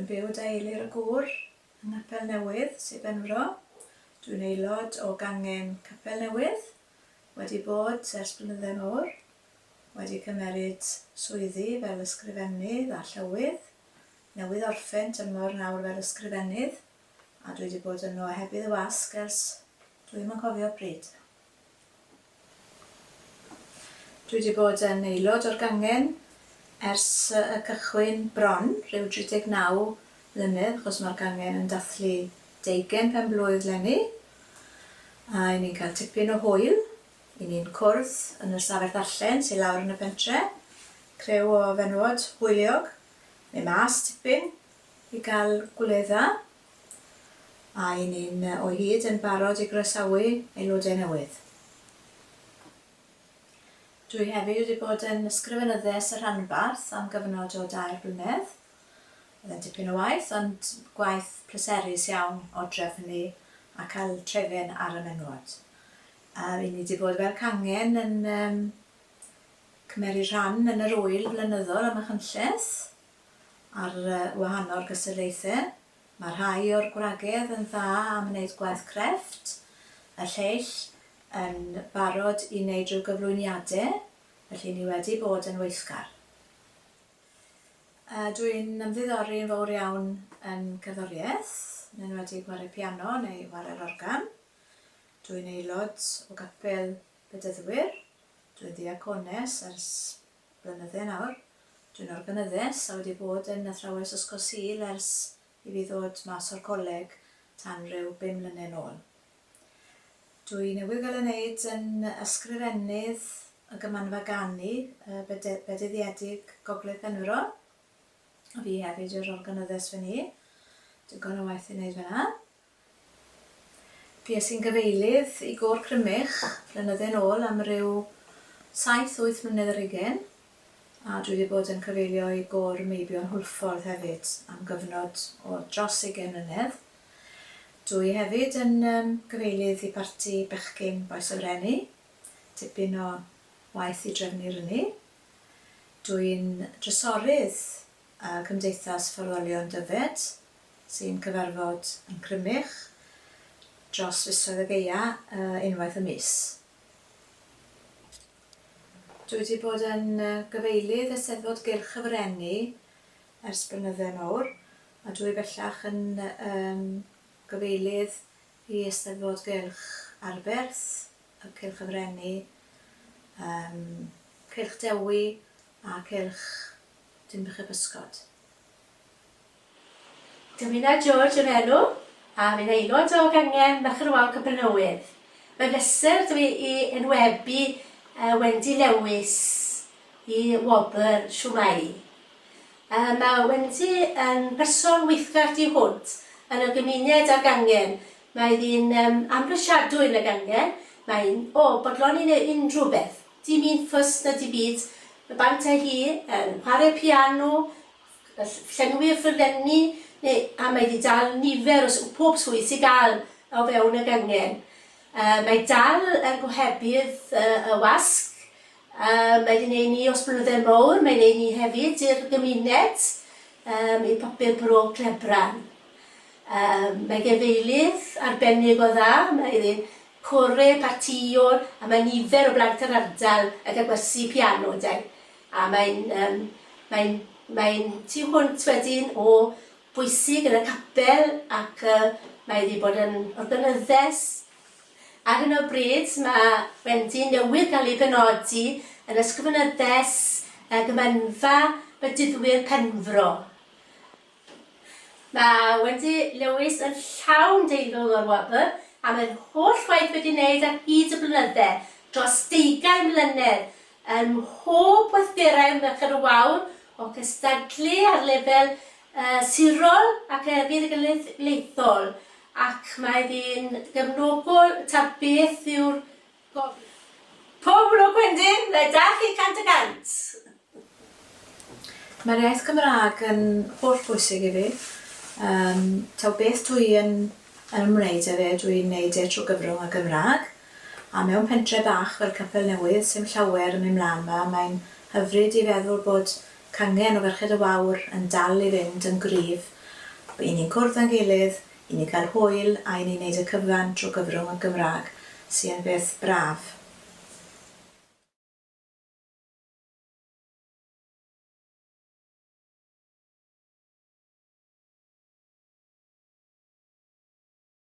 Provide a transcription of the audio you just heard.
Dwi'n byw â eilir y Gwwr yng Nghapel Newydd, Sir Benfro. Dwi'n aelod o gangen Capel Newydd, wedi bod ers blynydde mawr, wedi cymeryd swyddi fel ysgrifennydd a llywydd, newydd orffen tymor nawr fel ysgrifennydd, a dwi wedi bod yno ohebydd y wasg ers dwi'm yn cofio pryd. Dwi wedi bod yn aelod o'r gangen ers y cychwyn bron, rhyw 39 mlynedd, achos mae'r gangen yn dathlu 20 penblwydd lenni. A i ni'n cael tipyn o hwyl, i ni'n cwrdd yn y stafell ddarllen sy'n lawr yn y pentre, crew o fenwod hwyliog, neu mas tipyn i gael gwledda, a i ni'n o hyd yn barod i groesawu aelodau newydd. Dwi hefyd wedi bod yn ysgrifenyddes y rhanbarth am gyfnod o 2 blynedd. Oedd e'n dipyn o waith, ond gwaith pleserus iawn o drefnu a cael trefen ar y menywod. Fi wedi bod fel cangen yn cymeryd rhan yn yr wyl flynyddol am y chynlleth ar wahanol gystadlaethau. Mae rhai o'r gwragedd yn dda am wneud gwaith crefft, y lleill yn barod i wneud rhyw gyflwyniadau, felly ni wedi bod yn weithgar. Dwi'n ymddiddori'n fawr iawn yn cerddoriaeth, yn enwedig chwarae piano neu chwarae'r organ. Dwi'n aelod o gapel bedyddwyr, dwi'n ddiacones ers blynydde nawr. Dwi'n organyddes a wedi bod yn athrawes Ysgol Sul ers i fi ddod mas o'r coleg tan ryw 5 mlynedd nôl. Dwi newydd gael ei wneud yn ysgrifennydd y gymanfa ganu bedyddiedig Gogledd Benfro. A fi hefyd yw'r organyddes fy ni. Digon o waith i wneud fyna. Fi sy'n gyfeilydd i Gôr Crymych blynydde nôl am ryw 7-8 mlynedd ar hugain. A dwi wedi bod yn cyfeilio i Gôr Meibion Hwlffordd hefyd am gyfnod o dros 20 mlynedd. Dwi hefyd yn gyfeilydd i parti bechgyn Boes y Freni, tipyn o waith i drefnu'r hynny. Dwi'n drysorydd Cymdeithas Fforddolion Dyfed, sy'n cyfarfod yn Crymych dros fisoedd y Gaea unwaith y mis. Dwi wedi bod yn gyfeilydd Eisteddfod Gylch y Freni ers blynydde mawr, a dwi bellach yn gyfeilydd i Eisteddfod Gylch Arberth, y Cylch y Freni, Cylch Dewi a Cylch Dinbych y Bysgod. Dymuno George yn enw, a fi'n aelod o gangen Merched Capel Newydd. Mae'n bleser dwi i enwebu Wendy Lewis i Wawr Shwmae. Mae Wendy yn person weithgar di hwnt yn y gymuned a'r gangen. Mae hi'n amrysiadwy yn y gangen. Mae'n bodlon i wneud unrhyw beth. Dim un ffys na di byd. Mae bant a hi yn chwarae piano, llenwi ffyrlenni, a mae wedi dal nifer o pob swydd sy'n gael o fewn y gangen. Mae dal yn gohebydd y wasg. Mae wedi gwneud ni os blynydde mawr, mae'n gwneud ni hefyd i'r gymuned i papur bro Clebran. Mae gefeilydd arbennig o dda, mae wedi cwrau partiwr, a mae nifer o blant yr ardal ac agwersi piano. A mae'n tu hwnt wedyn o bwysig yn y capel ac mae wedi bod yn organyddes. Ar hyn o bryd mae Wendy newydd cael ei benodi yn ysgrifenyddes gymanfa bedyddwyr Penfro. Mae Wendy Lewis yn llawn deilwng o'r Gwobr a mae'r holl waith wedi wneud ar hyd y blynydde dros 20 mlynedd yn mhob weithgarau Merched Wawr o gystadlu ar lefel sirol ac fuddugoliaethol. Ac mae hi'n gefnogol ta beth yw'r Gwobr. Pob lwc Wendy, mae dach chi 100%. Mae'r iaith Gymraeg yn holl bwysig i fi. Taw beth dwi yn ymwneud â fe, dwi'n wneud e trwy gyfrwng y Gymraeg. A mewn pentre bach fel Capel Newydd, sy'n llawer yn mynd mlaen yma, mae'n hyfryd i feddwl bod cangen o Ferched y Wawr yn dal i fynd yn gryf I ni'n cwrdd â'n gilydd, i ni'n cael hwyl a i ni'n neud y cyfan trwy gyfrwng y Gymraeg sy'n beth braf.